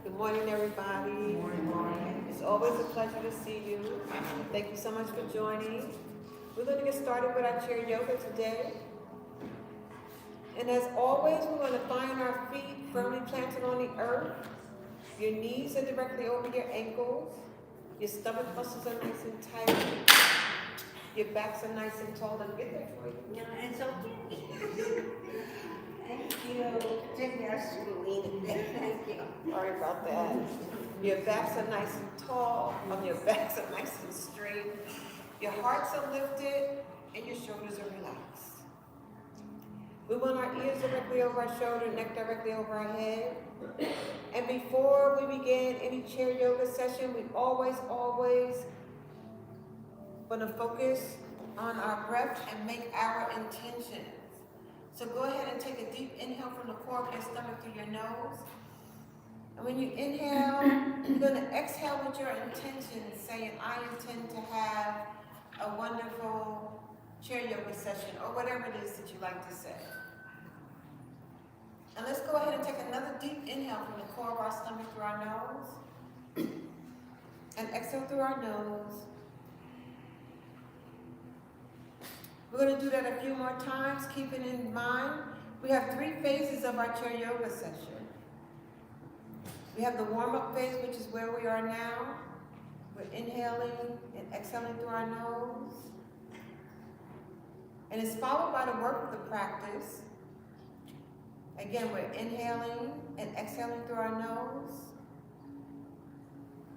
Good morning, everybody. Good morning. It's always a pleasure to see you. Thank you so much for joining. We're going to get started with our chair yoga today. And as always, we're going to find our feet firmly planted on the earth. Your knees are directly over your ankles. Your stomach muscles are nice and tight. Your backs are nice and tall. Let me get there for you. No, it's okay. Thank you. Thank you. Sorry about that. Your backs are nice and tall. Your backs are nice and straight. Your hearts are lifted and your shoulders are relaxed. We want our ears directly over our shoulder, neck directly over our head. And before we begin any chair yoga session, we always want to focus on our breath and make our intentions. So go ahead and take a deep inhale from the core of your stomach through your nose. And when you inhale, you're going to exhale with your intention, saying, I intend to have a wonderful chair yoga session, or whatever it is that you like to say. And let's go ahead and take another deep inhale from the core of our stomach through our nose. And exhale through our nose. We're going to do that a few more times, keeping in mind, we have 3 phases of our chair yoga session. We have the warm-up phase, which is where we are now. We're inhaling and exhaling through our nose. And it's followed by the work of the practice. Again, we're inhaling and exhaling through our nose.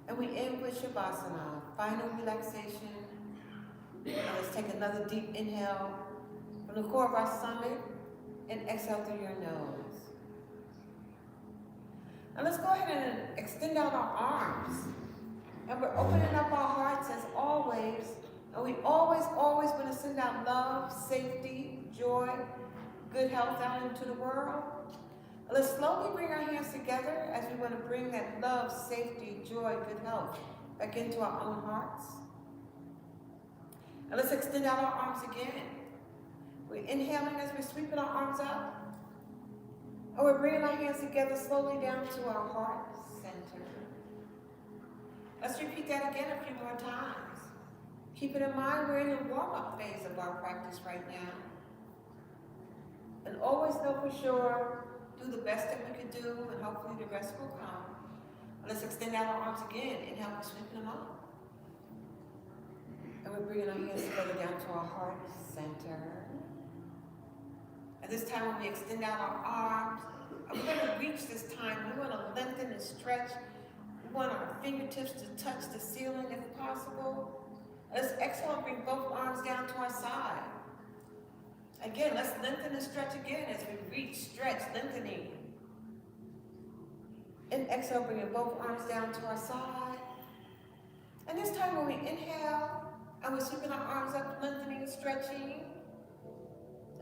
And we end with Shavasana, final relaxation. Now let's take another deep inhale from the core of our stomach and exhale through your nose. Now let's go ahead and extend out our arms. And we're opening up our hearts as always. And we always want to send out love, safety, joy, good health out into the world. And let's slowly bring our hands together as we want to bring that love, safety, joy, good health back into our own hearts. And let's extend out our arms again. We're inhaling as we're sweeping our arms up. And we're bringing our hands together slowly down to our heart center. Let's repeat that again a few more times. Keeping in mind we're in the warm-up phase of our practice right now. And always know for sure, do the best that we can do, and hopefully the rest will come. And let's extend out our arms again. Inhale, we're sweeping them up. And we're bringing our hands together down to our heart center. At this time, when we extend out our arms, we're going to reach this time. We want to lengthen and stretch. We want our fingertips to touch the ceiling if possible. Let's exhale and bring both arms down to our side. Again, let's lengthen and stretch again as we reach, stretch, lengthening. And exhale, bringing both arms down to our side. And this time when we inhale, and we're sweeping our arms up, lengthening and stretching.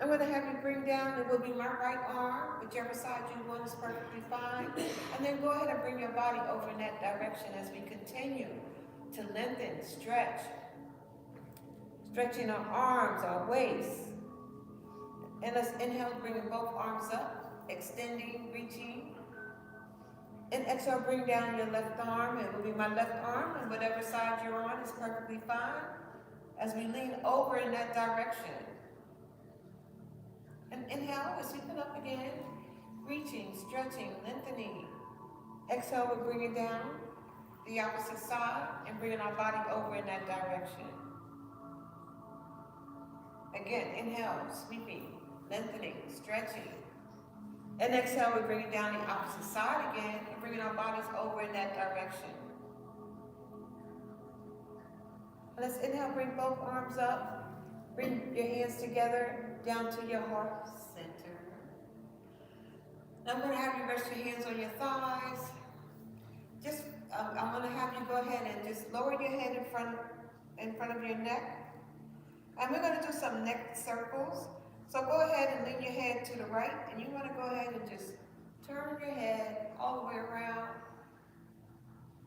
I'm going to have you bring down, it will be my right arm, whichever side you want is perfectly fine. And then go ahead and bring your body over in that direction as we continue to lengthen, stretch. Stretching our arms, our waist. And let's inhale, bringing both arms up, extending, reaching. And exhale, bring down your left arm. It will be my left arm, and whatever side you're on is perfectly fine. As we lean over in that direction. And inhale, we're sweeping up again. Reaching, stretching, lengthening. Exhale, we're bringing down the opposite side and bringing our body over in that direction. Again, inhale, sweeping, lengthening, stretching. And exhale, we're bringing down the opposite side again and bringing our bodies over in that direction. Let's inhale, bring both arms up. Bring your hands together down to your heart center. Now I'm going to have you rest your hands on your thighs. I'm going to have you go ahead and just lower your head in front of your neck. And we're going to do some neck circles. So go ahead and lean your head to the right. And you want to go ahead and just turn your head all the way around.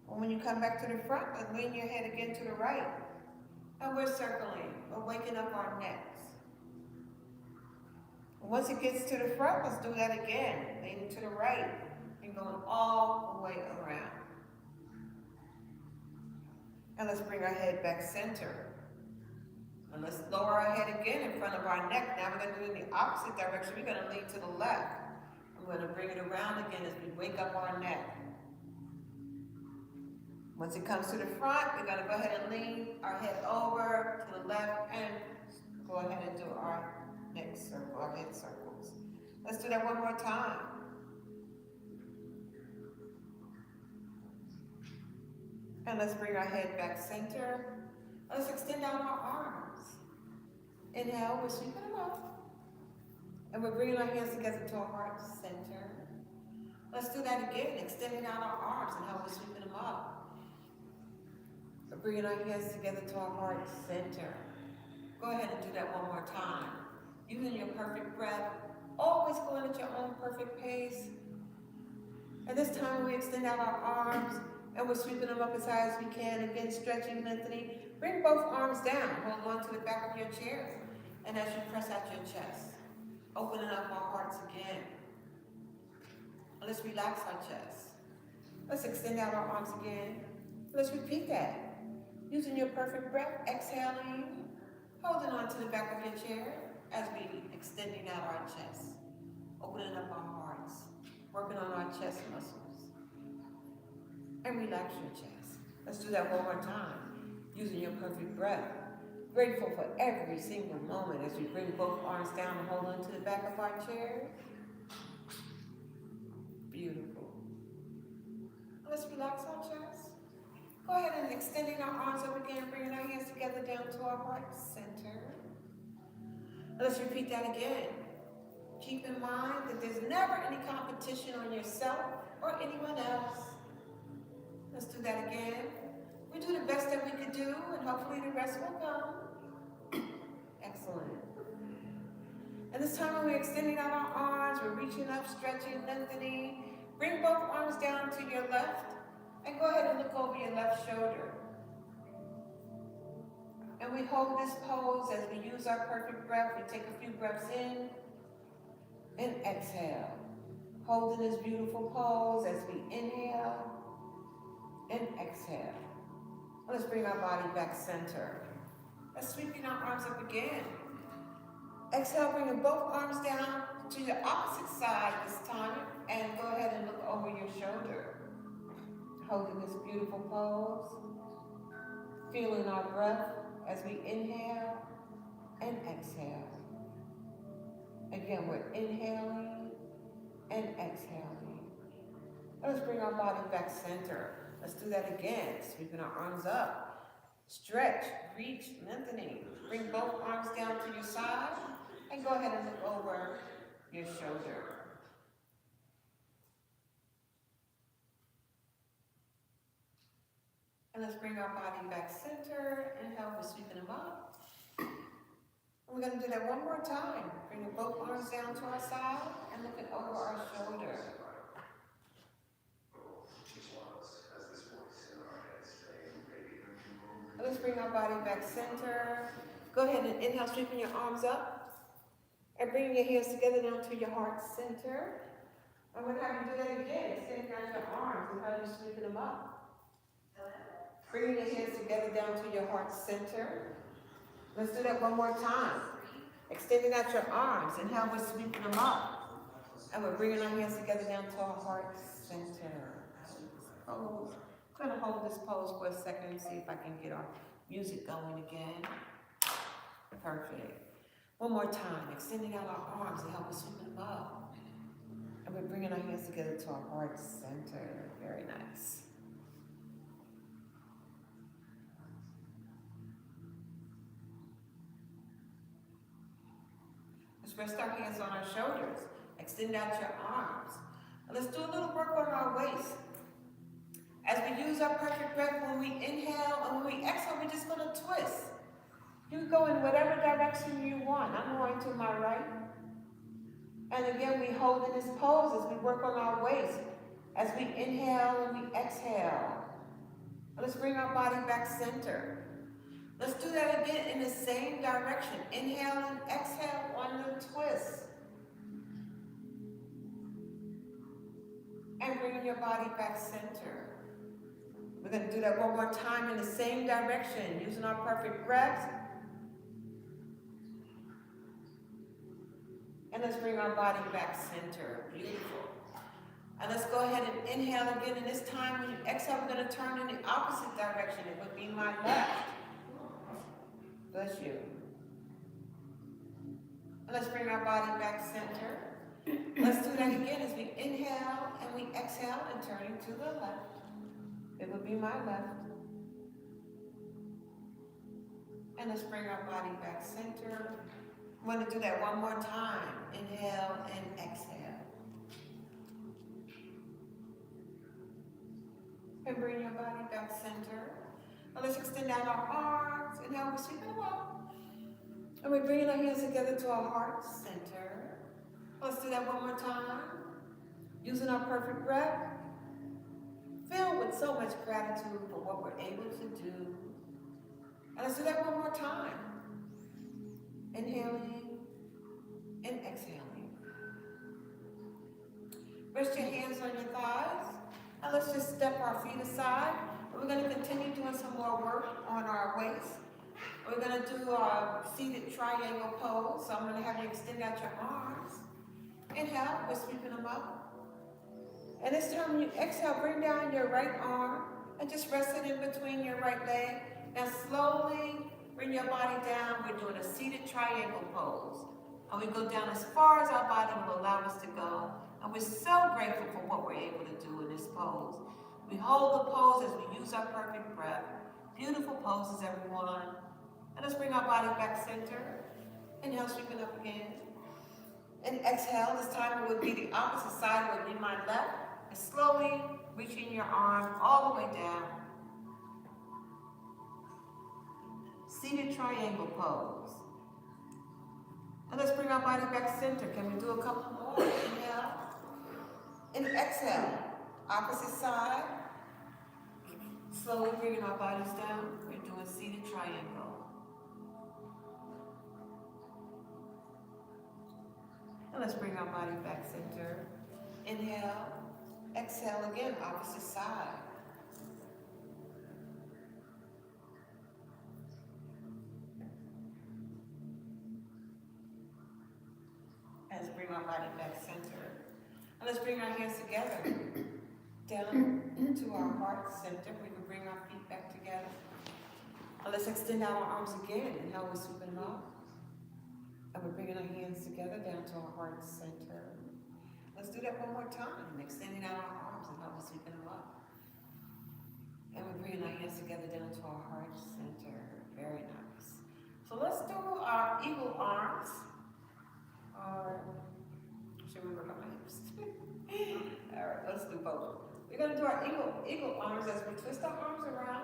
And when you come back to the front, lean your head again to the right. And we're circling. We're waking up our necks. Once it gets to the front, let's do that again. Leaning to the right and going all the way around. And let's bring our head back center. And let's lower our head again in front of our neck. Now we're going to do it in the opposite direction. We're going to lean to the left. I'm going to bring it around again as we wake up our neck. Once it comes to the front, we're going to go ahead and lean our head over to the left and go ahead and do our neck circle, our head circles. Let's do that one more time. And let's bring our head back center. Let's extend out our arms. Inhale, we're sweeping them up. And we're bringing our hands together to our heart center. Let's do that again, extending out our arms and how we're sweeping them up. We're bringing our hands together to our heart center. Go ahead and do that one more time. Using your perfect breath, always going at your own perfect pace. And this time we extend out our arms and we're sweeping them up as high as we can. Again, stretching, lengthening. Bring both arms down. Hold on to the back of your chair. And as you press out your chest, opening up our hearts again. Let's relax our chest. Let's extend out our arms again. Let's repeat that. Using your perfect breath, exhaling, holding on to the back of your chair as we extending out our chest, opening up our hearts, working on our chest muscles, and relax your chest. Let's do that one more time. Using your perfect breath, grateful for every single moment as we bring both arms down and hold on to the back of our chair. Beautiful. Let's relax our chest. Go ahead and extending our arms up again, bringing our hands together down to our heart center. Let's repeat that again. Keep in mind that there's never any competition on yourself or anyone else. Let's do that again. We do the best that we could do, and hopefully the rest will come. Excellent. And this time when we're extending out our arms, we're reaching up, stretching, lengthening. Bring both arms down to your left. And go ahead and look over your left shoulder. And we hold this pose as we use our perfect breath. We take a few breaths in and exhale. Holding this beautiful pose as we inhale and exhale. Let's bring our body back center. Let's sweeping our arms up again. Exhale, bringing both arms down to the opposite side this time. And go ahead and look over your shoulder. Holding this beautiful pose, feeling our breath as we inhale and exhale. Again, we're inhaling and exhaling. Let's bring our body back center. Let's do that again, sweeping our arms up. Stretch, reach, lengthening. Bring both arms down to your side and go ahead and look over your shoulder. And let's bring our body back center. Inhale, we're sweeping them up. And we're going to do that one more time. Bringing both arms down to our side and looking over our shoulder. And let's bring our body back center. Go ahead and inhale, sweeping your arms up. And bringing your hands together down to your heart center. I'm going to have you do that again. Extending out your arms and how you're sweeping them up. Bringing your hands together down to your heart center. Let's do that one more time. Extending out your arms and how we're sweeping them up. And we're bringing our hands together down to our heart center. Pose. I'm going to hold this pose for a second and see if I can get our music going again. Perfect. One more time. Extending out our arms and help us sweep them up. And we're bringing our hands together to our heart center. Very nice. Let's rest our hands on our shoulders. Extend out your arms. And let's do a little work on our waist. As we use our perfect breath, when we inhale and when we exhale, we're just going to twist. You go in whatever direction you want. I'm going to my right. And again, we hold in this pose as we work on our waist. As we inhale and we exhale. And let's bring our body back center. Let's do that again in the same direction. Inhale and exhale on the twist. And bringing your body back center. We're going to do that one more time in the same direction, using our perfect breath. And let's bring our body back center. Beautiful. And let's go ahead and inhale again. And this time when you exhale, we're going to turn in the opposite direction. It would be my left. Bless you. And let's bring our body back center. Let's do that again as we inhale and we exhale and turning to the left. It would be my left. And let's bring our body back center. I'm going to do that one more time. Inhale and exhale. And bring your body back center. Now let's extend out our arms. Inhale, we're sweeping them up. And we're bringing our hands together to our heart center. Let's do that one more time. Using our perfect breath. Filled with so much gratitude for what we're able to do. And let's do that one more time. Inhaling and exhaling. Rest your hands on your thighs. And let's just step our feet aside. We're going to continue doing some more work on our waist. We're going to do a seated triangle pose. So I'm going to have you extend out your arms. Inhale, we're sweeping them up. And this time when you exhale, bring down your right arm and just rest it in between your right leg. Now slowly bring your body down. We're doing a seated triangle pose. And we go down as far as our body will allow us to go. And we're so grateful for what we're able to do in this pose. We hold the pose as we use our perfect breath. Beautiful poses, everyone. And let's bring our body back center. Inhale, sweeping up again. And exhale, this time it would be the opposite side, it would be my left. And slowly reaching your arm all the way down. Seated triangle pose. And let's bring our body back center. Can we do a couple more? Inhale. And exhale. Opposite side. Slowly bringing our bodies down. We're doing seated triangle. And let's bring our body back center. Inhale. Exhale again, opposite side. And let's bring our body back center. And let's bring our hands together. Down to our heart center. We can bring our feet back together. And let's extend out our arms again. Inhale, we're sweeping them up. And we're bringing our hands together down to our heart center. Let's do that one more time. Extending out our arms and we're sweeping them up. And we're bringing our hands together down to our heart center. Very nice. So let's do our eagle arms. Or, I should remember how my hips. All right, let's do both. We're going to do our eagle arms as we twist our arms around.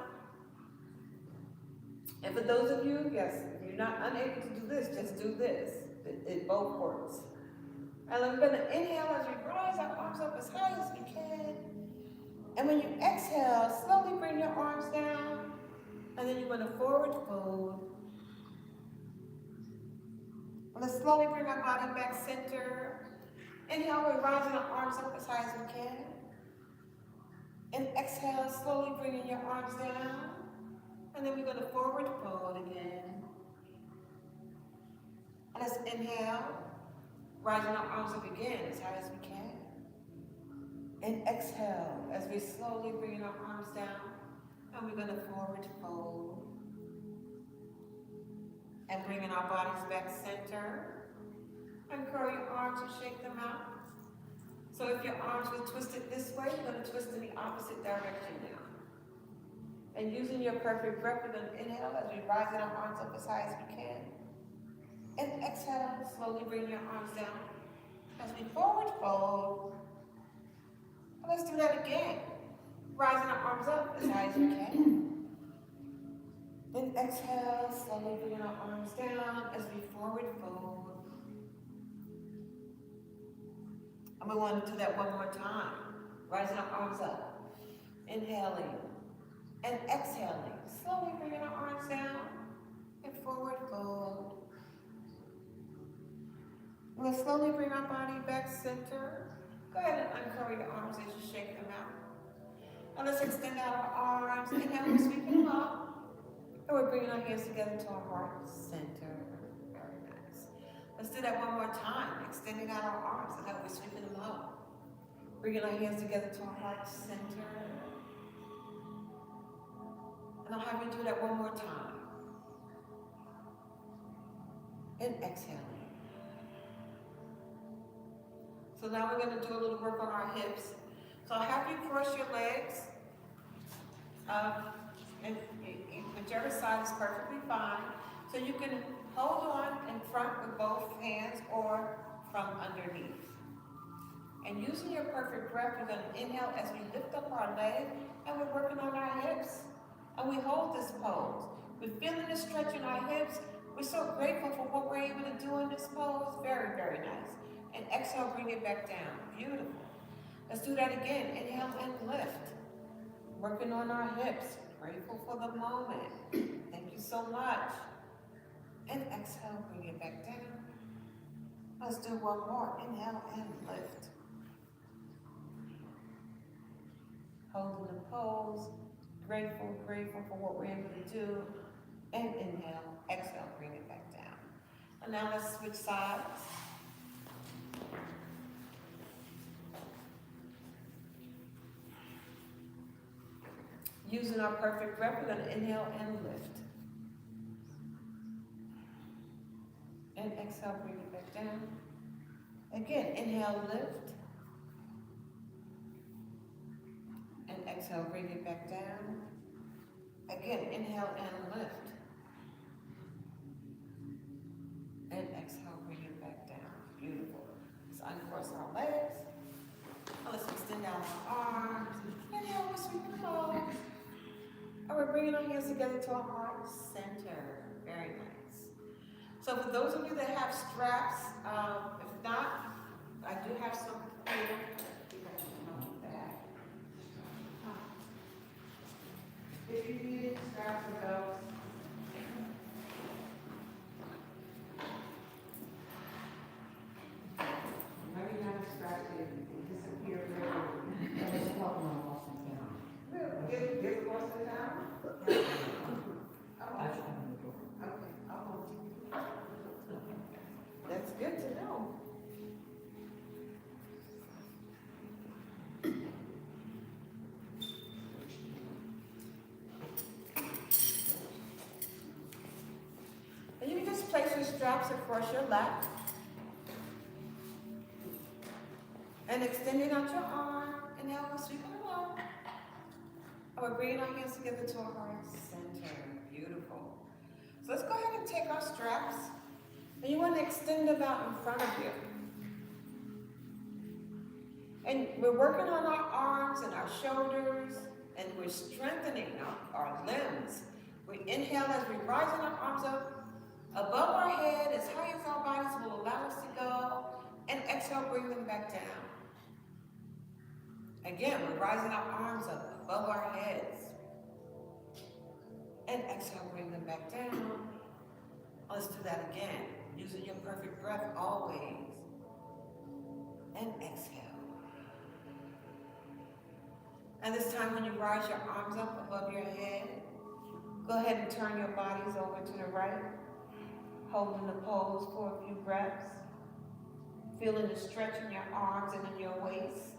And for those of you, yes, if you're not unable to do this, just do this. It both works. And we're going to inhale as we rise our arms up as high as we can. And when you exhale, slowly bring your arms down. And then you're going to forward fold. Let's slowly bring our body back center. Inhale, we're rising our arms up as high as we can. And exhale, slowly bringing your arms down. And then we're going to forward fold again. And let's inhale. Rising our arms up again as high as we can. And exhale as we slowly bring our arms down. And we're going to forward fold. And bringing our bodies back center. And curl your arms and shake them out. So if your arms were twisted this way, you're going to twist in the opposite direction now. And using your perfect breath, we're going to inhale as we rise our arms up as high as we can. And exhale, slowly bring your arms down as we forward fold. And let's do that again. Rising our arms up as high as we can. Then exhale, slowly bring our arms down as we forward fold. And we want to do that one more time. Rising our arms up. Inhaling and exhaling. Slowly bringing our arms down and forward fold. We'll slowly bring our body back center. Go ahead and uncurl your arms as you shake them out. Now let's extend out our arms. Inhale, we're sweeping them up. And we're bringing our hands together to our heart center. Very nice. Let's do that one more time. Extending out our arms. And now we're sweeping them up. Bringing our hands together to our heart center. And I'll have you do that one more time. And exhale. So now we're going to do a little work on our hips. So I'll have you cross your legs. And whichever side is perfectly fine. So you can hold on in front with both hands or from underneath. And using your perfect breath, we're going to inhale as we lift up our leg and we're working on our hips. And we hold this pose. We're feeling the stretch in our hips. We're so grateful for what we're able to do in this pose. Very, very nice. And exhale, bring it back down. Beautiful. Let's do that again. Inhale and lift. Working on our hips. Grateful for the moment. Thank you so much. And exhale, bring it back down. Let's do one more. Inhale and lift. Holding the pose. Grateful for what we're able to do. And inhale, exhale, bring it back down. And now let's switch sides. Using our perfect breath, we're going to inhale and lift. And exhale, bring it back down. Again, inhale, lift. And exhale, bring it back down. Again, inhale and lift. And exhale, bring it back down. Beautiful. Let's uncross our legs. Now let's extend out our arms. Inhale, we're sweeping them up. And we're bringing our hands together to our heart center. Very nice. So for those of you that have straps, if not, I do have some here. If you need straps or belts. Maybe not a strap to disappear very Get across the town? Okay. That's good to know. And you can just place your straps across your lap. And extending out your arm. And now we're sweeping them up. And we're bringing our hands together to our heart center. Beautiful. So let's go ahead and take our straps. And you want to extend them out in front of you. And we're working on our arms and our shoulders. And we're strengthening our limbs. We inhale as we rise our arms up above our head as high as our bodies will allow us to go. And exhale, bring them back down. Again, we're rising our arms up above our heads. And exhale, bring them back down. Let's do that again. Using your perfect breath always. And exhale. And this time when you rise your arms up above your head, go ahead and turn your bodies over to the right. Holding the pose for a few breaths. Feeling the stretch in your arms and in your waist.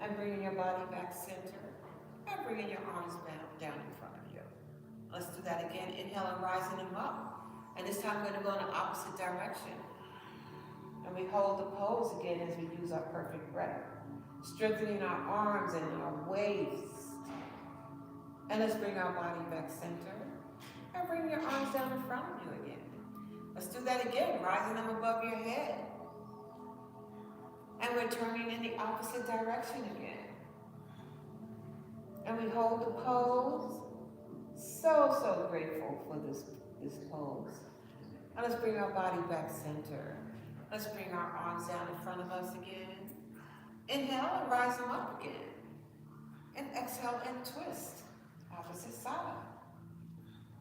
And bringing your body back center. And bringing your arms down in front of you. Let's do that again. Inhale and rising them up. And this time we're going to go in the opposite direction. And we hold the pose again as we use our perfect breath. Strengthening our arms and our waist. And let's bring our body back center. And bring your arms down in front of you again. Let's do that again. Rising them above your head. And we're turning in the opposite direction again. And we hold the pose. So grateful for this pose. And let's bring our body back center. Let's bring our arms down in front of us again. Inhale and rise them up again. And exhale and twist. Opposite side.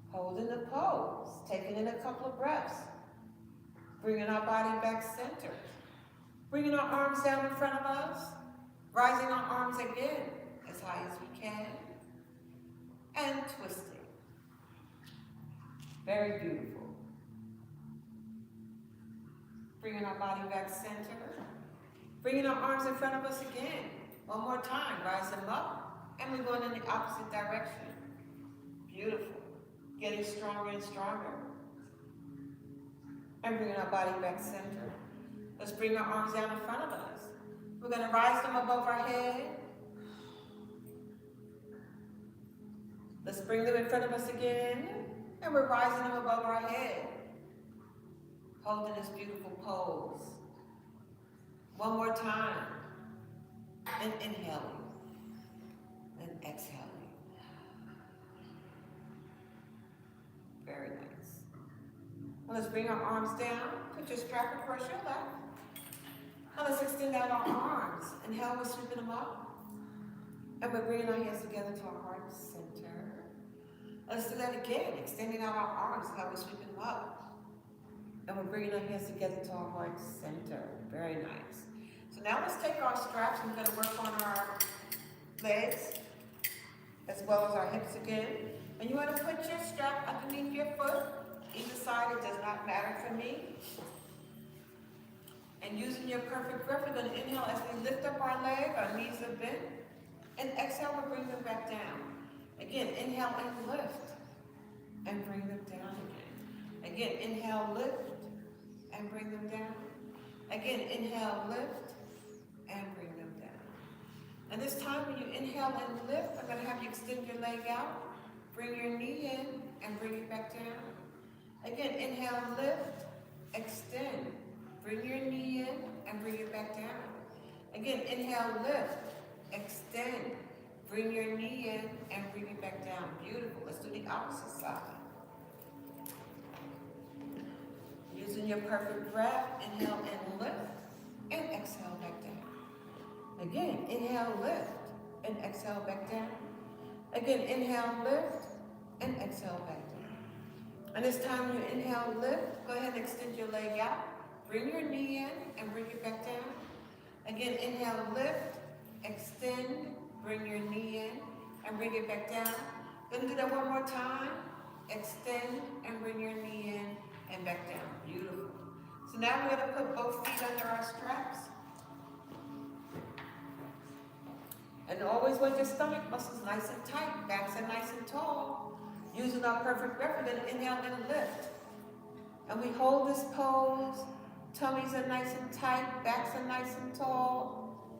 Holding the pose. Taking in a couple of breaths. Bringing our body back center. Bringing our arms down in front of us. Rising our arms again as high as we can. And twisting. Very beautiful. Bringing our body back center. Bringing our arms in front of us again. One more time. Rise them up. And we're going in the opposite direction. Beautiful. Getting stronger and stronger. And bringing our body back center. Let's bring our arms down in front of us. We're going to rise them above our head. Let's bring them in front of us again. And we're rising them above our head. Holding this beautiful pose. One more time. And inhaling. And exhaling. Very nice. Now let's bring our arms down. Put your strap across your lap. Now let's extend out our arms. Inhale, we're sweeping them up. And we're bringing our hands together to our heart center. Let's do that again. Extending out our arms. Inhale, we're sweeping them up. And we're bringing our hands together to our heart center. Very nice. So now let's take our straps and we're going to work on our legs as well as our hips again. And you want to put your strap underneath your foot. Either side, it does not matter for me. And using your perfect breath, we're going to inhale as we lift up our leg, our knees are bent. And exhale, we'll bring them back down. Again, inhale and lift. And bring them down again. Again, inhale, lift. And bring them down. Again, inhale, lift. And bring them down. And this time when you inhale and lift, I'm going to have you extend your leg out. Bring your knee in and bring it back down. Again, inhale, lift, extend. Bring your knee in and bring it back down. Again, inhale, lift, extend. Bring your knee in and bring it back down. Beautiful. Let's do the opposite side. Using your perfect breath, inhale and lift, and exhale back down. Again, inhale, lift, and exhale back down. Again, inhale, lift, and exhale back down. And this time when you inhale, lift, go ahead and extend your leg out. Bring your knee in and bring it back down. Again, inhale, lift, extend, bring your knee in and bring it back down. Then do that one more time. Extend and bring your knee in and back down. Beautiful. So now we're going to put both feet under our straps. And always want your stomach muscles nice and tight, backs are nice and tall. Using our perfect breath, we're going to inhale and lift. And we hold this pose. Tummies are nice and tight, backs are nice and tall.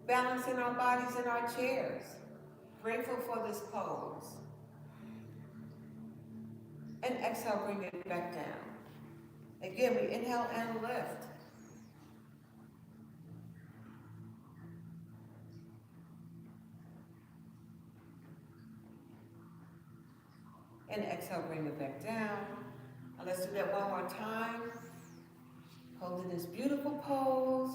Balancing our bodies in our chairs. Grateful for this pose. And exhale, bring it back down. Again, we inhale and lift. And exhale, bring it back down. Now let's do that one more time. Holding this beautiful pose.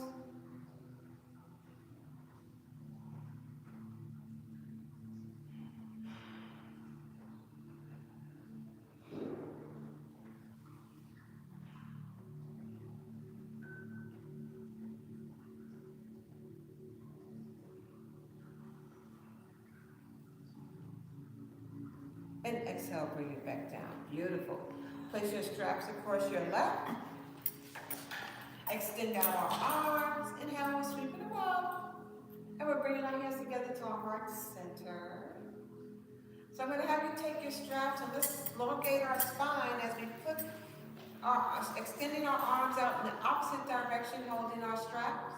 And exhale, bring it back down. Beautiful. Place your straps across your lap. Extend out our arms. Inhale, we're sweeping them up. And we're bringing our hands together to our heart center. So I'm going to have you take your straps and let's elongate our spine as we put extending our arms out in the opposite direction, holding our straps.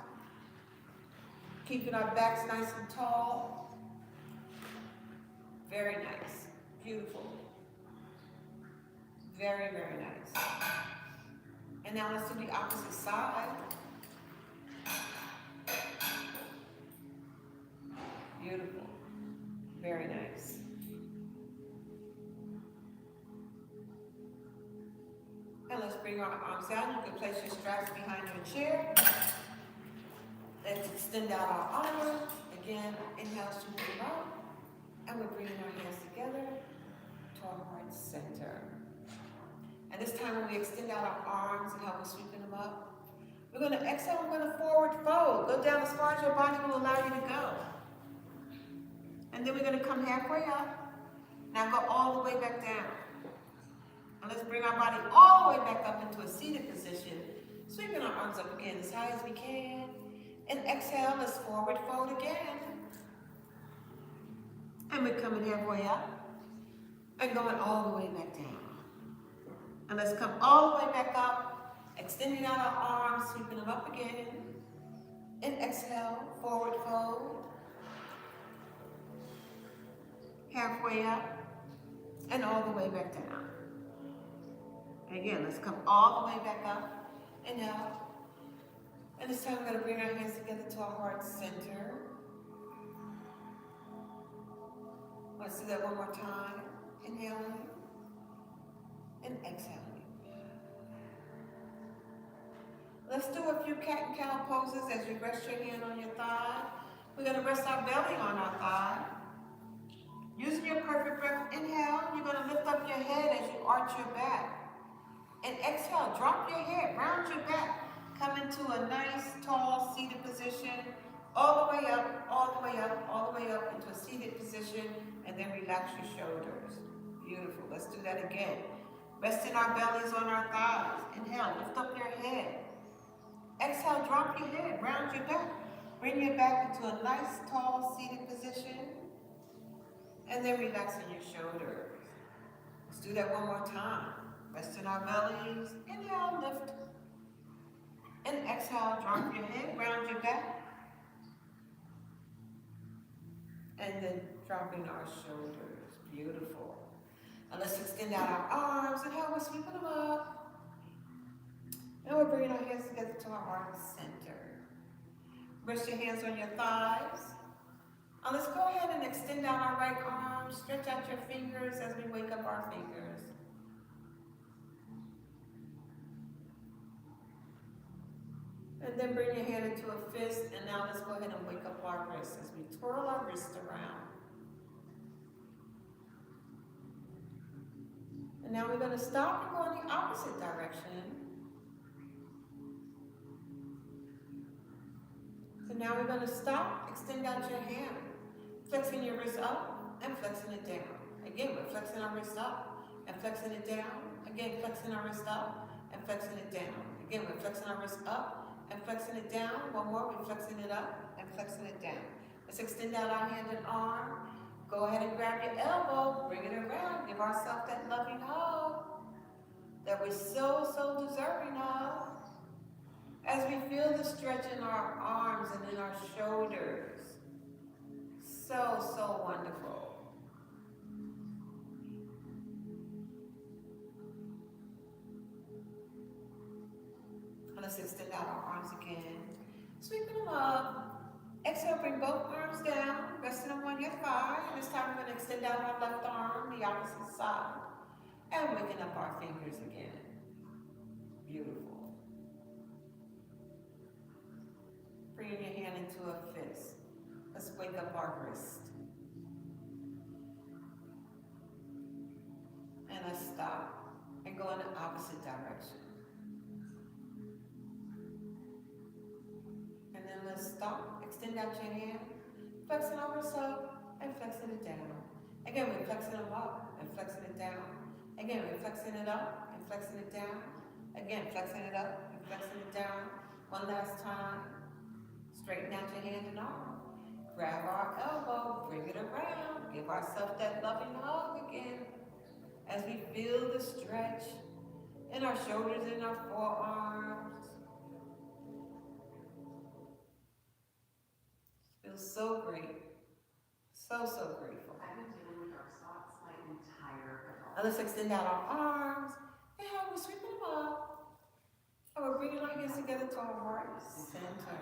Keeping our backs nice and tall. Very nice. Beautiful. Very, very nice. And now let's do the opposite side. Beautiful. Very nice. And let's bring our arms out. You can place your straps behind your chair. Let's extend out our arms. Again, inhale, sweep them up. And we're bringing our hands together to our heart center. And this time when we extend out our arms and how we're sweeping them up, We're going to exhale, we're going to forward fold. Go down as far as your body will allow you to go. And then we're going to come halfway up. Now go all the way back down. And let's bring our body all the way back up into a seated position. Sweeping our arms up again as high as we can. And exhale, let's forward fold again. And we're coming halfway up. And going all the way back down. And let's come all the way back up, extending out our arms, sweeping them up again. And exhale, forward fold. Halfway up, and all the way back down. Again, let's come all the way back up and out. And this time we're going to bring our hands together to our heart center. Let's do that one more time. Inhaling and exhaling. Let's do a few cat and cow poses as you rest your hand on your thigh. We're going to rest our belly on our thigh. Using your perfect breath, inhale, you're going to lift up your head as you arch your back. And exhale, drop your head, round your back. Come into a nice, tall, seated position. All the way up, all the way up, all the way up into a seated position. And then relax your shoulders. Beautiful. Let's do that again. Resting our bellies on our thighs. Inhale, lift up your head. Exhale, drop your head, round your back. Bring your back into a nice, tall, seated position. And then relaxing your shoulders. Let's do that one more time. Resting our bellies. Inhale, lift. And exhale, drop your head, round your back. And then dropping our shoulders. Beautiful. And let's extend out our arms. Inhale, we're sweeping them up. And we're bringing our hands together to our heart center. Rest your hands on your thighs. Now let's go ahead and extend out our right arm. Stretch out your fingers as we wake up our fingers. And then bring your hand into a fist. And now let's go ahead and wake up our wrists as we twirl our wrists around. And now we're going to stop and go in the opposite direction. So now we're going to stop, extend out your hand. Flexing your wrist up and flexing it down. Again, we're flexing our wrist up and flexing it down. Again, flexing our wrist up and flexing it down. Again, we're flexing our wrist up and flexing it down. One more, we're flexing it up and flexing it down. Let's extend out our hand and arm. Go ahead and grab your elbow, bring it around. Give ourselves that loving hug that we're so, so deserving of. As we feel the stretch in our arms and in our shoulders. So, so wonderful. And let's extend out our arms again. Sweeping them up. Exhale, bring both arms down. Resting them on your thigh. And this time we're going to extend out our left arm, the opposite side. And waking up our fingers again. Beautiful. Bringing your hand into a fist. Let's wake up our wrist. And let's stop and go in the opposite direction. And then let's stop, extend out your hand, flexing our wrist up and flexing it down. Again, we're flexing them up and flexing it down. Again, we're flexing it up and flexing it down. Again, flexing it up and flexing it down. One last time. Straighten out your hand and arm. Grab our elbow, bring it around. Give ourselves that loving hug again. As we feel the stretch in our shoulders and our forearms. Feels so great. So, so grateful. I've been dealing with our socks my entire adult. Now let's extend out our arms. And how we're sweeping them up. And we're bringing our hands together to our heart center.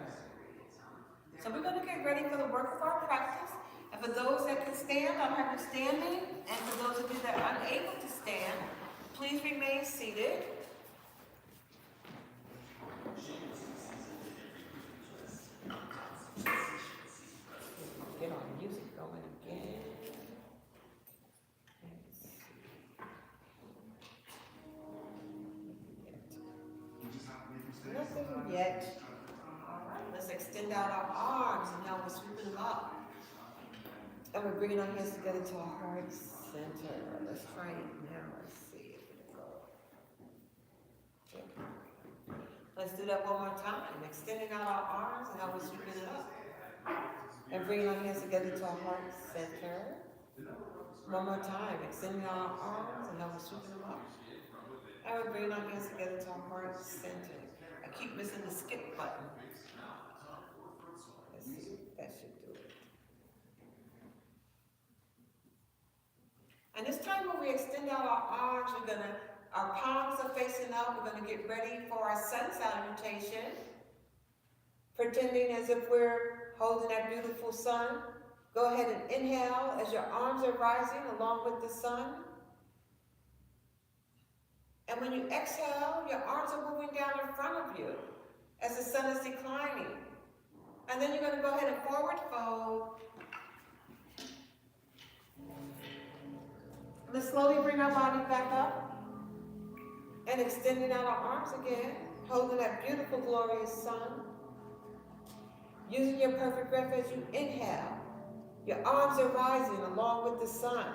So we're going to get ready for the work of our practice. And for those that can stand, I'll have you standing. And for those of you that are unable to stand, please remain seated. Get our music going again. Nothing yet. extend out our arms, and now we're sweeping them up. And we're bringing our hands together to our heart center. Let's try it now. Let's see if it'll go. Let's do that one more time. Extending out our arms, and now we're sweeping it up. And bringing our hands together to our heart center. One more time. Extending out our arms, and now we're sweeping them up. And we're bringing our hands together to our heart center. I keep missing the skip button. Let's see. That should do it. And this time when we extend out our arms, our palms are facing up. We're going to get ready for our sun salutation. Pretending as if we're holding that beautiful sun. Go ahead and inhale as your arms are rising along with the sun. And when you exhale, your arms are moving down in front of you as the sun is declining. And then you're going to go ahead and forward fold. Let's slowly bring our body back up and extending out our arms again, holding that beautiful, glorious sun. Using your perfect breath as you inhale, your arms are rising along with the sun.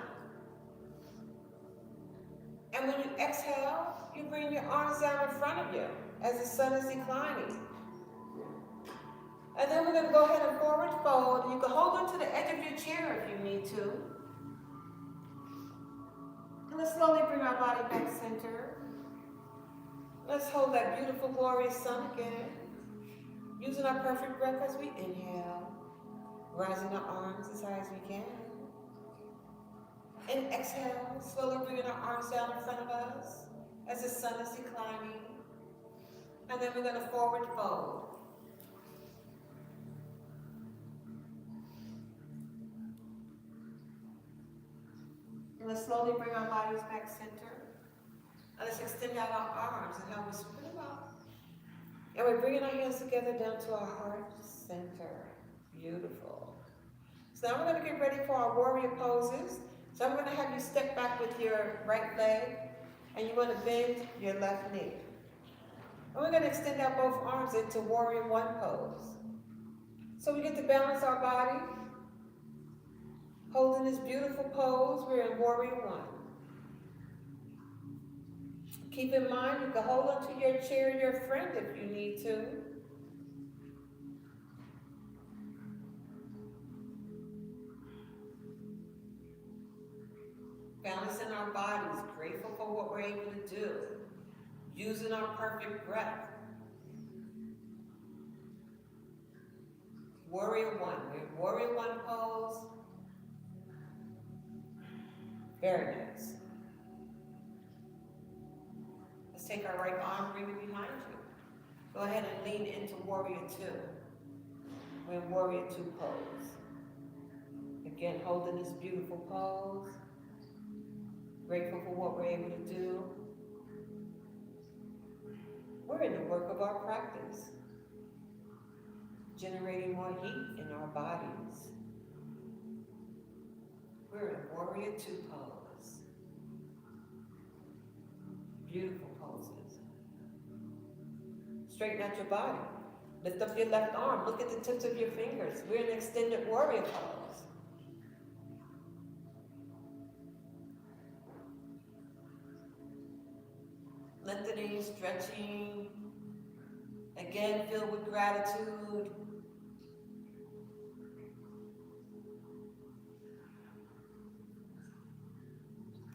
And when you exhale, you bring your arms down in front of you as the sun is declining. And then we're going to go ahead and forward fold. And you can hold on to the edge of your chair if you need to. And let's slowly bring our body back center. Let's hold that beautiful, glorious sun again. Using our perfect breath as we inhale. Rising our arms as high as we can. And exhale, slowly bringing our arms down in front of us as the sun is declining. And then we're going to forward fold. And let's slowly bring our bodies back center. And let's extend out our arms and how we spread them out. And we're bringing our hands together down to our heart center. Beautiful. So now we're going to get ready for our warrior poses. So I'm going to have you step back with your right leg, and you want to bend your left knee. And we're going to extend out both arms into warrior one pose. So we get to balance our body. Holding this beautiful pose, we're in warrior one. Keep in mind, you can hold onto your chair, your friend, if you need to. Balancing our bodies, grateful for what we're able to do. Using our perfect breath. Warrior one, we're in warrior one pose. Very nice. Let's take our right arm, bring it behind you. Go ahead and lean into warrior two. We're in warrior two pose. Again, holding this beautiful pose. Grateful for what we're able to do. We're in the work of our practice. Generating more heat in our bodies. We're in warrior two pose. Beautiful poses. Straighten out your body. Lift up your left arm. Look at the tips of your fingers. We're in extended warrior pose. Lengthening, stretching. Again, filled with gratitude.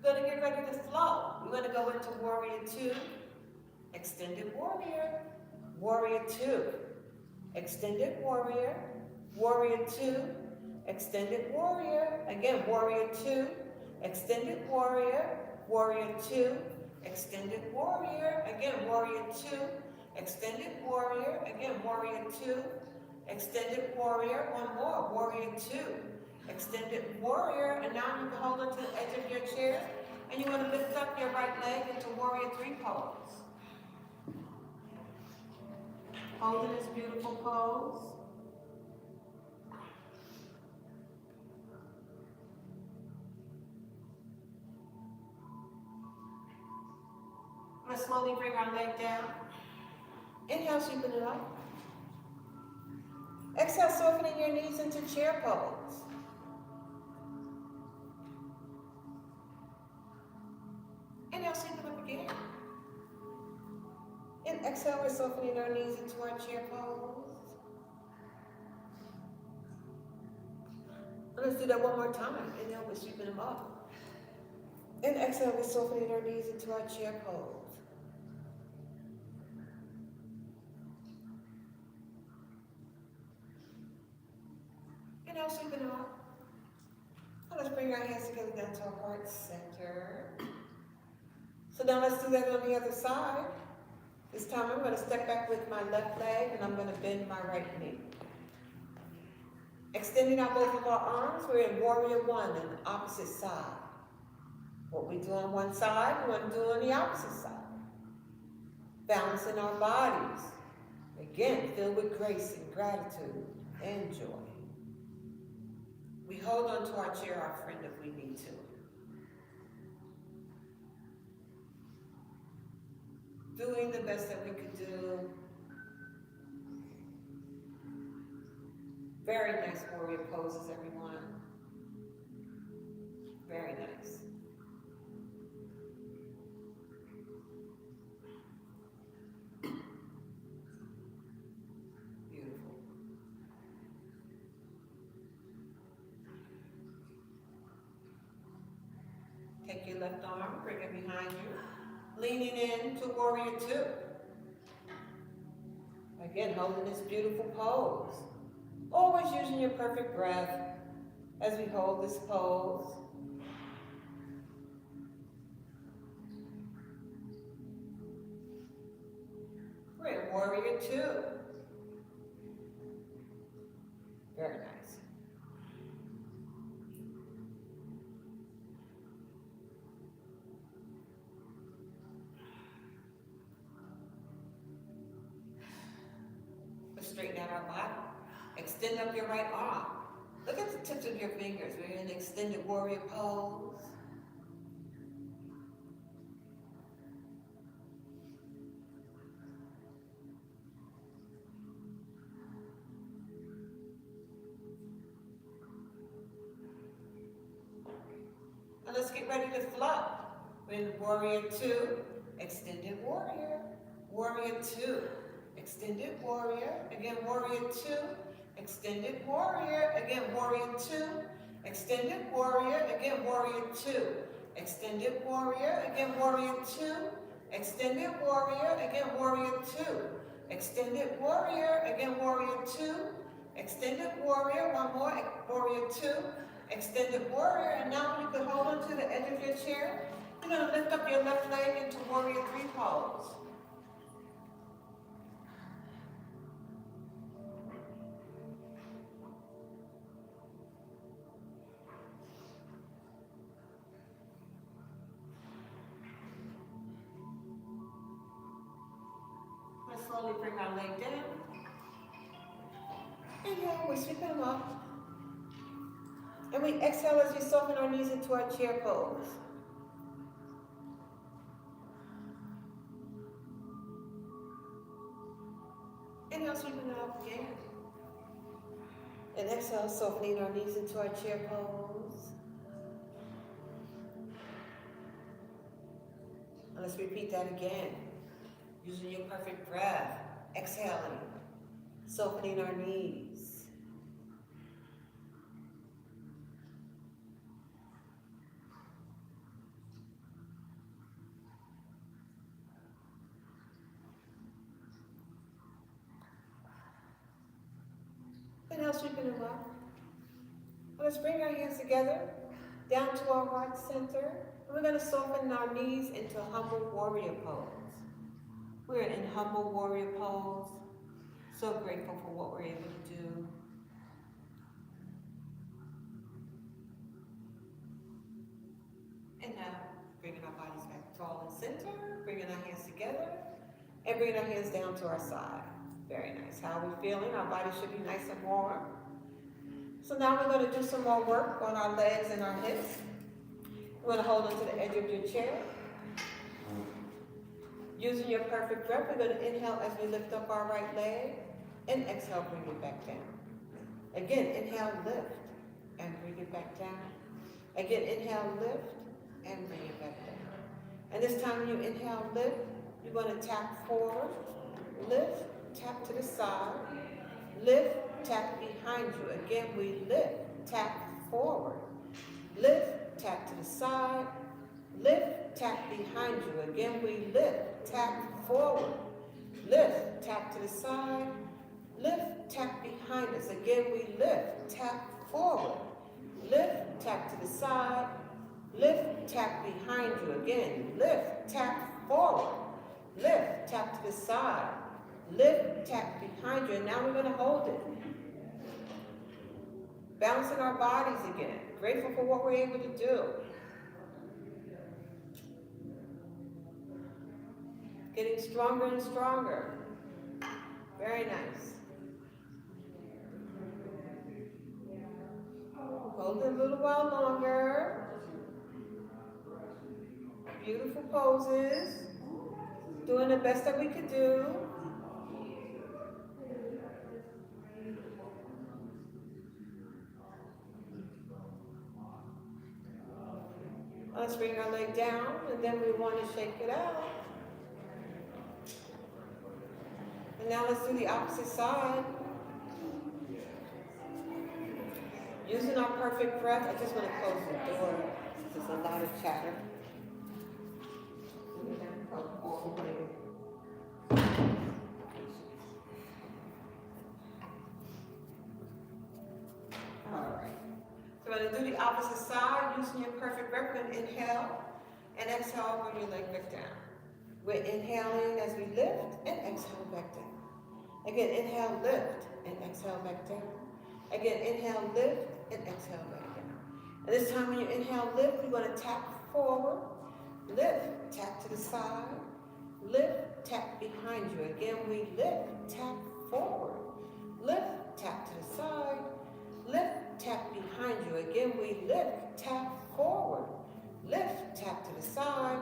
We're going to get ready to flow. We're going to go into warrior two, extended warrior, warrior two, extended warrior, warrior two, extended warrior, again, warrior two, extended warrior, warrior two, extended warrior, again, warrior two, extended warrior, again, warrior two, extended warrior, one more, warrior two, extended warrior, and now you can hold on to the edge of your chair, and you want to lift up your right leg into warrior three pose. Holding this beautiful pose. Let's slowly bring our leg down. Inhale, sweeping it up. Exhale, softening your knees into chair pose. Inhale, sweeping up again. And exhale, we're softening our knees into our chair pose. Let's do that one more time. Inhale, we're sweeping them up. And exhale, we're softening our knees into our chair pose. Inhale, sweeping them up. And let's bring our hands together down to our heart center. So now let's do that on the other side. This time I'm going to step back with my left leg and I'm going to bend my right knee. Extending out both of our arms, we're in warrior one on the opposite side. What we do on one side, we want to do on the opposite side. Balancing our bodies. Again, filled with grace and gratitude and joy. We hold on to our chair, our friend, if we need to. Doing the best that we could do. Very nice warrior poses, everyone. Very nice. Beautiful. Take your left arm, bring it behind you. Leaning in to warrior two. Again, holding this beautiful pose. Always using your perfect breath as we hold this pose. We're in warrior two. Very nice. Let's straighten out our body. Extend up your right arm. Look at the tips of your fingers. We're in extended warrior pose. Now let's get ready to flow. We're in warrior two, extended warrior. Warrior two, extended warrior. Again, warrior two. Extended warrior, again warrior two, extended warrior, again warrior two, extended warrior, again warrior two, extended warrior, again warrior two, extended warrior, again warrior two, extended warrior, one more, warrior two, extended warrior, and now you can hold on to the edge of your chair. You're going to lift up your left leg into warrior three pose. Slowly bring our leg down. Inhale, we sweep them up. And we exhale as we soften our knees into our chair pose. Inhale, sweeping it up again. And exhale, softening our knees into our chair pose. And let's repeat that again. Using your perfect breath, exhaling, softening our knees. Inhale, sweeping them up. Let's bring our hands together, down to our heart center. And we're going to soften our knees into humble warrior pose. We're in humble warrior pose. So grateful for what we're able to do. And now, bringing our bodies back tall and center, bringing our hands together, and bringing our hands down to our side. Very nice. How are we feeling? Our body should be nice and warm. So now we're going to do some more work on our legs and our hips. We're going to hold onto the edge of your chair. Using your perfect breath, we're going to inhale as we lift up our right leg, and exhale, bring it back down. Again, inhale, lift, and bring it back down. Again, inhale, lift, and bring it back down. And this time when you inhale, lift, you're going to tap forward, lift, tap to the side, lift, tap behind you. Again, we lift, tap forward, lift, tap to the side, lift, tap behind you. Again, we lift, tap forward, lift, tap to the side, lift, tap behind us. Again, we lift, tap forward, lift, tap to the side, lift, tap behind you. Again, lift, tap forward, lift, tap to the side, lift, tap behind you. And now we're going to hold it. Balancing our bodies again. Grateful for what we're able to do. Getting stronger and stronger. Very nice. Hold it a little while longer. Beautiful poses. Doing the best that we could do. Let's bring our leg down, and then we want to shake it out. And now let's do the opposite side. Using our perfect breath, I just want to close the door. There's a lot of chatter. So we're going to do the opposite side, using your perfect breath. We're going to inhale and exhale, bring your leg back down. We're inhaling as we lift and exhale back down. Again, inhale, lift, and exhale back down. Again, inhale, lift, and exhale back down. And this time when you inhale, lift, you're going to tap forward, lift, tap to the side, lift, tap behind you. Again, we lift, tap forward, lift, tap to the side, lift, tap behind you. Again, we lift, tap forward, lift, tap to the side,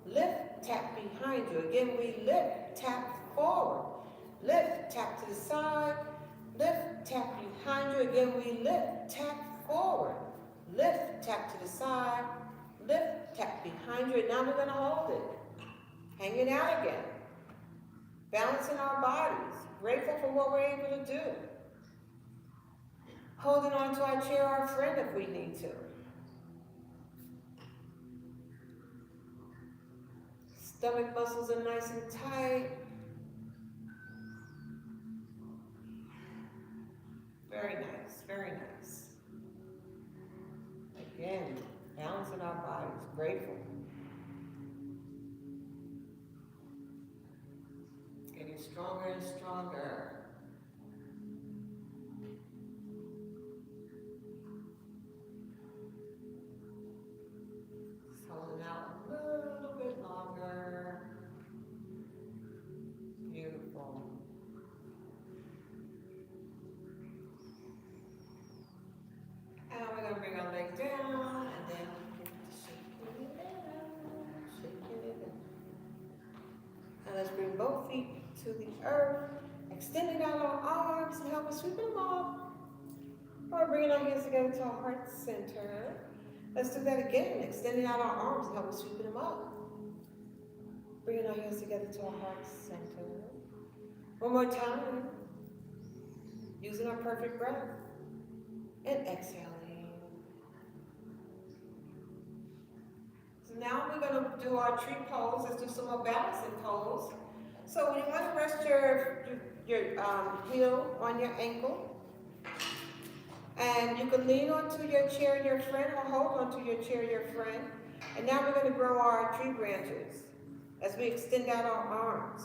lift, tap behind you. Again, we lift, tap forward, lift, tap to the side, lift, tap behind you. Again, we lift, tap forward, lift, tap to the side, lift, tap behind you. And now we're going to hold it. Hanging out again. Balancing our bodies. Grateful for what we're able to do. Holding on to our chair, our friend, if we need to. Stomach muscles are nice and tight. Very nice, very nice. Again, balancing our bodies, grateful. Getting stronger and stronger. Just holding out a little bit longer. Beautiful. And we're going to bring our leg down, and then shaking it down, shaking it down. And let's bring both feet to the earth, extending out our arms and help us sweep them up. Or bringing our hands together to our heart center. Let's do that again, extending out our arms and help us sweep them up. Bringing our hands together to our heart center. One more time. Using our perfect breath. And exhaling. So now we're going to do our tree pose. Let's do some more balancing pose. So when you want to rest your heel on your ankle, and you can lean onto your chair, your friend, or hold onto your chair, your friend. And now we're going to grow our tree branches as we extend out our arms.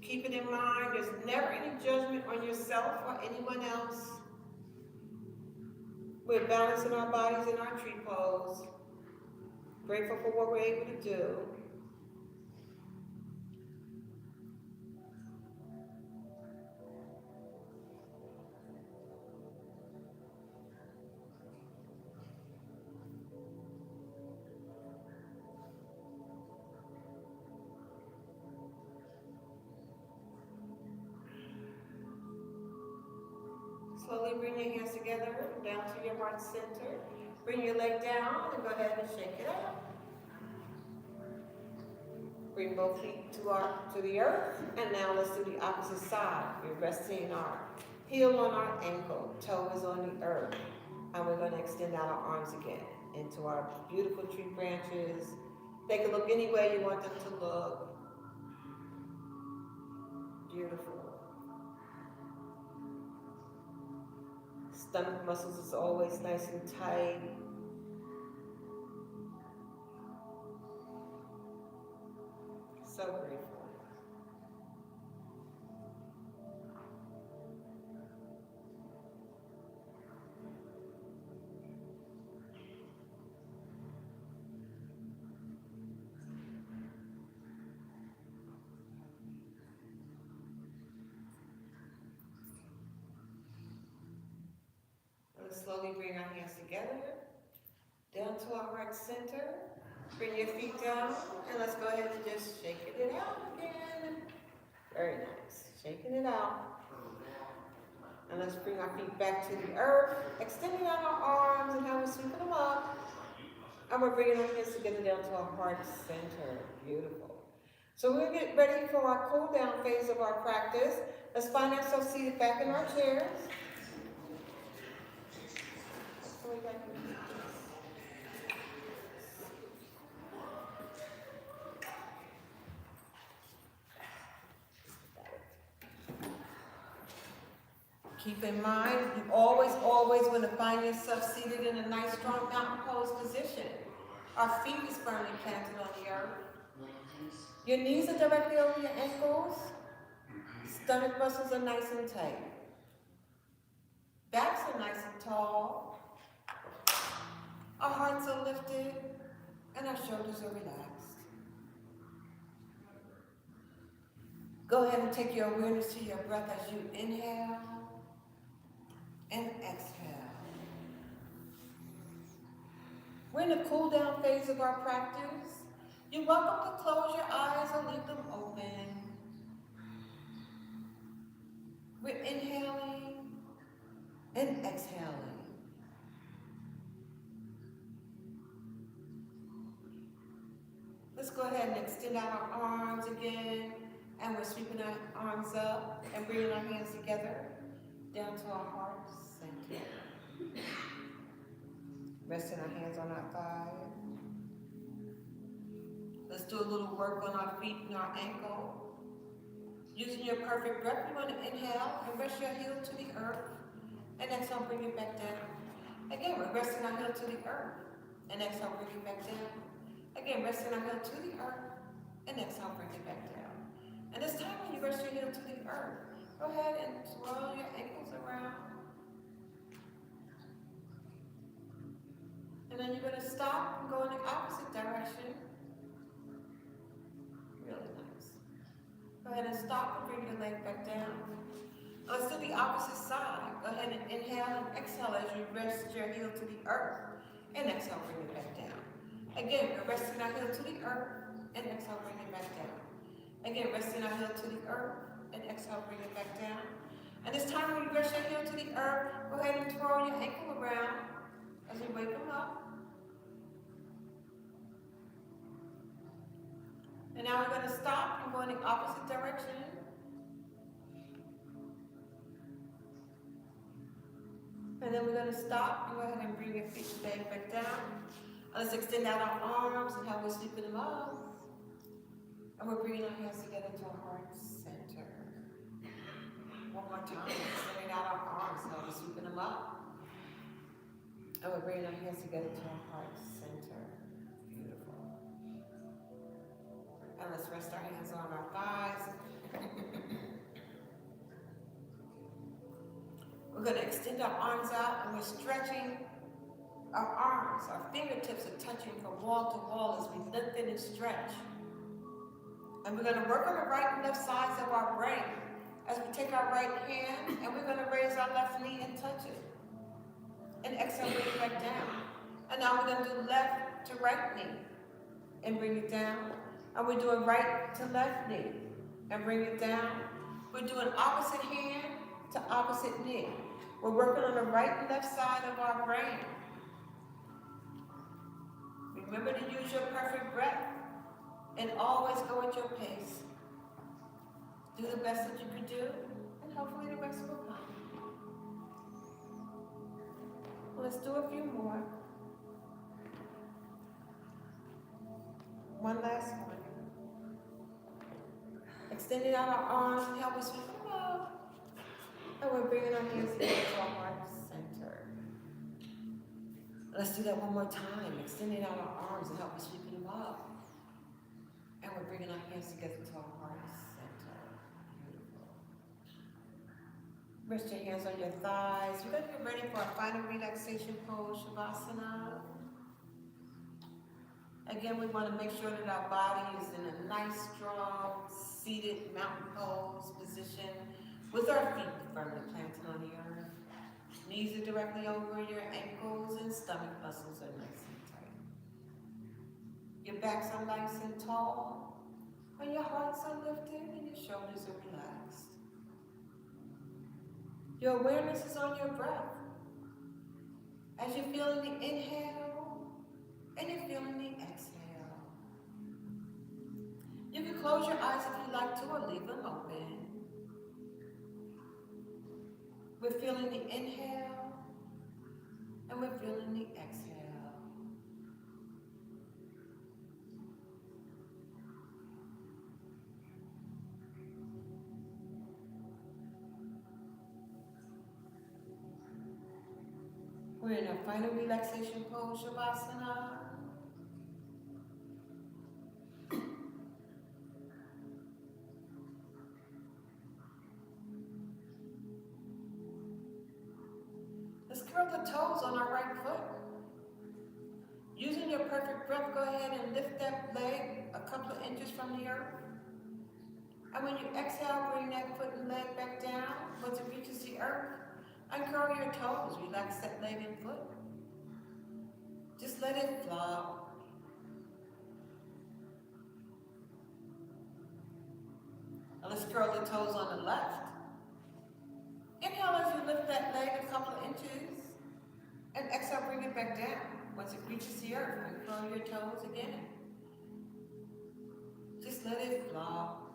Keep it in mind, there's never any judgment on yourself or anyone else. We're balancing our bodies in our tree pose. Grateful for what we're able to do. Slowly bring your hands together, down to your heart center. Bring your leg down and go ahead and shake it out. Bring both feet to the earth. And now let's do the opposite side. We're resting our heel on our ankle, toe is on the earth. And we're going to extend out our arms again into our beautiful tree branches. They can look any way you want them to look. Beautiful. Stomach muscles is always nice and tight. So grateful. Let's slowly bring our hands together, down to our heart center. Bring your feet down, and let's go ahead and just shake it out again. Very nice. Shaking it out. And let's bring our feet back to the earth, extending out our arms and how we're sweeping them up. And we're bringing our hands together down to our heart center. Beautiful. So we'll get ready for our cool down phase of our practice. Let's find ourselves seated back in our chairs. Keep in mind, you always want to find yourself seated in a nice, strong mountain pose position. Our feet is firmly planted on the earth. Your knees are directly over your ankles. Stomach muscles are nice and tight. Backs are nice and tall. Our hearts are lifted, and our shoulders are relaxed. Go ahead and take your awareness to your breath as you inhale and exhale. We're in the cool down phase of our practice. You're welcome to close your eyes or leave them open. We're inhaling and exhaling. Let's go ahead and extend out our arms again. And we're sweeping our arms up and bringing our hands together down to our heart center. Resting our hands on our thighs. Let's do a little work on our feet and our ankle. Using your perfect breath, you want to inhale and rest your heel to the earth. And exhale, bring it back down. Again, we're resting our heel to the earth. And exhale, bring it back down. Again, resting our heel to the earth. And exhale, bring it back down. And this time when you rest your heel to the earth, go ahead and swirl your ankles around. And then you're going to stop and go in the opposite direction. Really nice. Go ahead and stop and bring your leg back down. Let's do the opposite side. Go ahead and inhale and exhale as you rest your heel to the earth. And exhale, bring it back down. Again, we're resting our heel to the earth. And exhale, bring it back down. Again, resting our heel to the earth, and exhale, bring it back down. And this time when you rest your heel to the earth, go ahead and twirl your ankle around as you wake them up. And now we're going to stop and go in the opposite direction. And then we're going to stop and go ahead and bring your feet back down. Let's extend out our arms and how we're sweeping them up. And we're bringing our hands together to our heart center. One more time, extending out our arms, now we're sweeping them up. And we're bringing our hands together to our heart center. Beautiful. And let's rest our hands on our thighs. We're going to extend our arms out and we're stretching our arms. Our fingertips are touching from wall to wall as we lengthen and stretch. And we're going to work on the right and left sides of our brain as we take our right hand and we're going to raise our left knee and touch it. And exhale, bring it back down. And now we're going to do left to right knee and bring it down. And we're doing right to left knee and bring it down. We're doing opposite hand to opposite knee. We're working on the right and left side of our brain. Remember to use your perfect breath and always go at your pace. Do the best that you can do, and hopefully the rest will come. Let's do a few more. One last one. Extending out our arms and help us sweep them up. And we're bringing our hands into our heart center. Let's do that one more time. Extending out our arms and help us sweep them up. And we're bringing our hands together to our heart center. Beautiful. Rest your hands on your thighs. We're going to get ready for our final relaxation pose, Shavasana. Again, we want to make sure that our body is in a nice, strong, seated mountain pose position with our feet firmly planted on the earth. Knees are directly over your ankles and stomach muscles are nice and tight. Your backs are nice and tall, and your hearts are lifted and your shoulders are relaxed. Your awareness is on your breath. As you're feeling the inhale and you're feeling the exhale. You can close your eyes if you like to or leave them open. We're feeling the inhale and we're feeling the exhale. We're in our final relaxation pose, Shavasana. Let's curl the toes on our right foot. Using your perfect breath, go ahead and lift that leg a couple of inches from the earth. And when you exhale, bring that foot and leg back down. Once it reaches the earth, uncurl your toes. Relax that leg and foot. Just let it flop. Now let's curl the toes on the left. Inhale as you lift that leg a couple of inches. And exhale, bring it back down. Once it reaches the earth, uncurl your toes again. Just let it flop.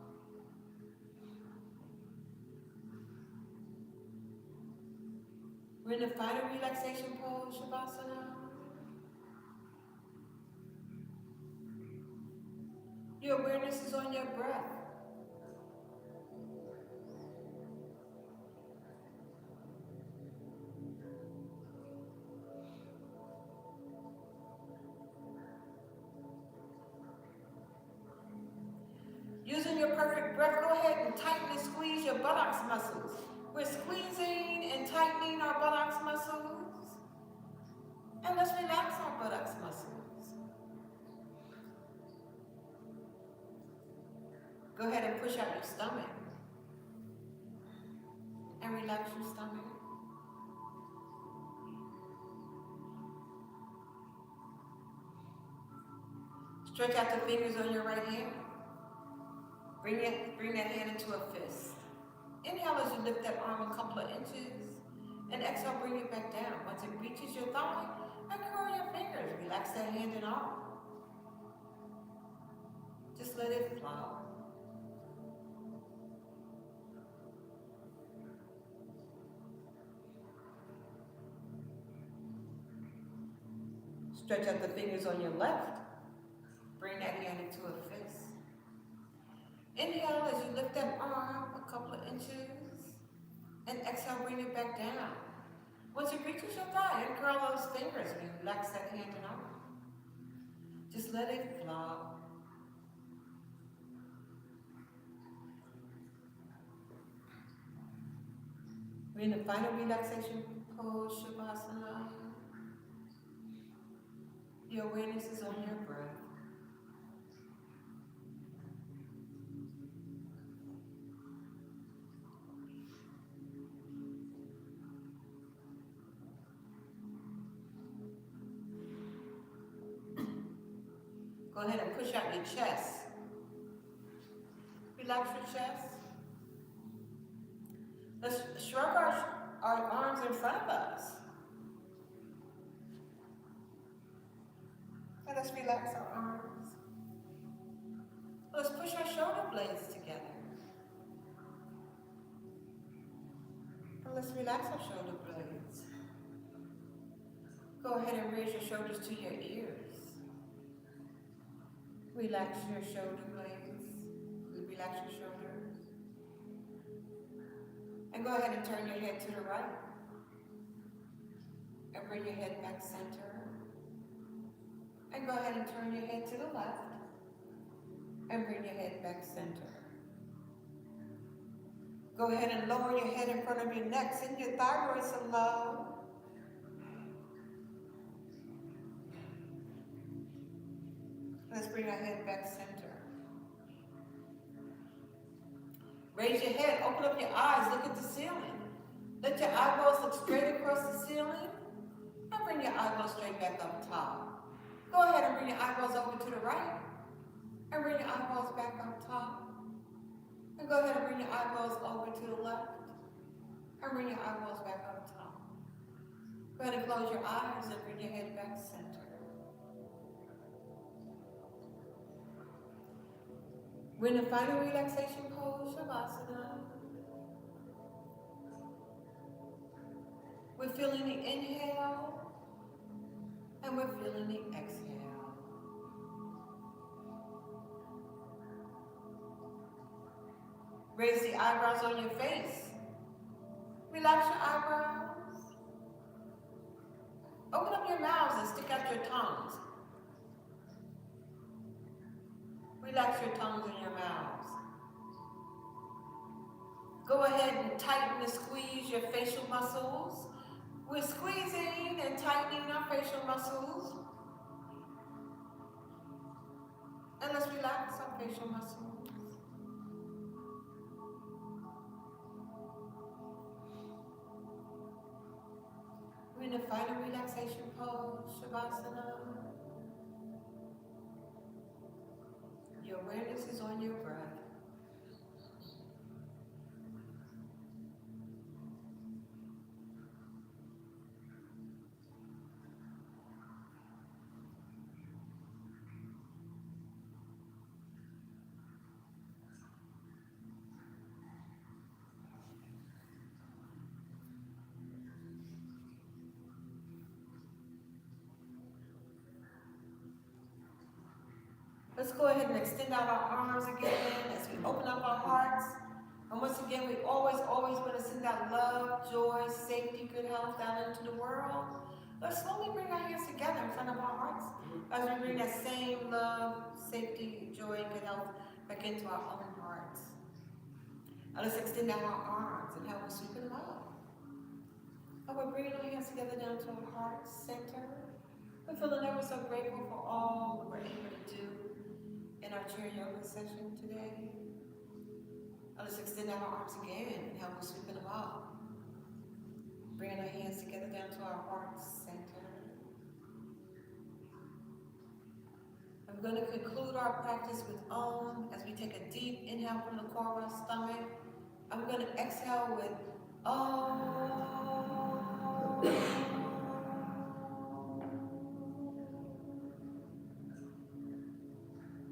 We're in the final relaxation pose, Shavasana. Your awareness is on your breath. Using your perfect breath, go ahead and tighten and squeeze your buttocks muscles. We're squeezing and tightening our buttocks muscles. And let's relax our buttocks muscles. Go ahead and push out your stomach. And relax your stomach. Stretch out the fingers on your right hand. Bring that hand into a fist. Inhale as you lift that arm a couple of inches. And exhale, bring it back down. Once it reaches your thigh, uncurl your fingers. Relax that hand and arm. Just let it flow. Stretch out the fingers on your left. Bring that hand into a fist. Inhale as you lift that arm a couple of inches. And exhale, bring it back down. Once it reaches your thigh, uncurl those fingers and relax that hand and arm. Just let it flow. We're in the final relaxation pose, Shavasana. Your awareness is on your breath. Go ahead and push out your chest. Relax your chest. Let's shrug our arms in front of us. And let's relax our arms. Let's push our shoulder blades together. And let's relax our shoulder blades. Go ahead and raise your shoulders to your ears. Relax your shoulder blades. Relax your shoulders. And go ahead and turn your head to the right. And bring your head back center. And go ahead and turn your head to the left. And bring your head back center. Go ahead and lower your head in front of your neck. Send your thyroid some love. Let's bring our head back center. Raise your head, open up your eyes, look at the ceiling. Let your eyeballs look straight across the ceiling. And bring your eyeballs straight back up top. Go ahead and bring your eyeballs over to the right. And bring your eyeballs back up top. And go ahead and bring your eyeballs over to the left. And bring your eyeballs back up top. Go ahead and close your eyes and bring your head back center. We're in the final relaxation pose, Shavasana. We're feeling the inhale and we're feeling the exhale. Raise the eyebrows on your face. Relax your eyebrows. Open up your mouths and stick out your tongues. Relax your tongues and your mouths. Go ahead and tighten and squeeze your facial muscles. We're squeezing and tightening our facial muscles. And let's relax our facial muscles. We're in the final relaxation pose, Shavasana. Your awareness is on your breath. Let's go ahead and extend out our arms again as we open up our hearts. And once again, we always want to send out love, joy, safety, good health out into the world. Let's slowly bring our hands together in front of our hearts as we bring that same love, safety, joy, good health back into our own hearts. Now let's extend out our arms and help us sweep them up. And we're bringing our hands together down to our heart center. We're feeling ever so grateful for all we were able to do in our chair yoga session today. Now let's extend out our arms again and help us sweep them up. Bringing our hands together down to our heart center. I'm going to conclude our practice with Om as we take a deep inhale from the core of our stomach. I'm going to exhale with Om.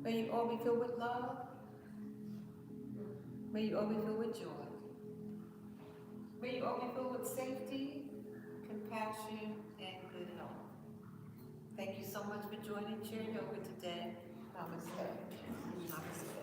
May you all be filled with love. May you all be filled with joy. May you all be filled with safety, compassion, and good health. Thank you so much for joining Chair Yoga today. Namaste. Namaste.